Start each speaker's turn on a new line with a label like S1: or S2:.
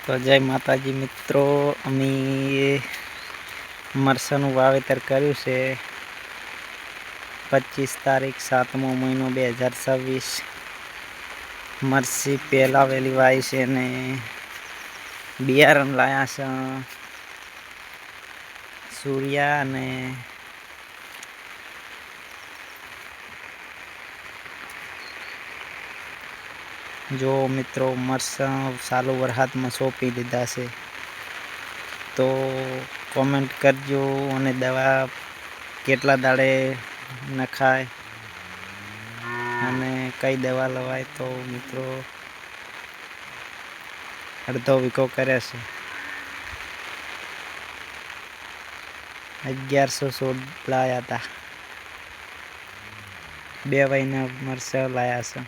S1: તો જય માતાજી મિત્રો, અમે મરચાંનું વાવેતર કર્યું છે 25 તારીખ 7મો મહિનો 2026. મરચી પહેલા વેલી વાવી છે ને બિયારણ લાયા છે સૂર્યા અને જો મિત્રો મરચાં ચાલુ વરસાદમાં સોંપી દીધા છે, તો કોમેન્ટ કરજો અને દવા કેટલા દાડે નખાય અને કઈ દવા લવાય. તો મિત્રો અડધો વીઘો કરે છે, 1100 છોડ લાયા હતા, 2 મહિના મરચાં લાયા છે.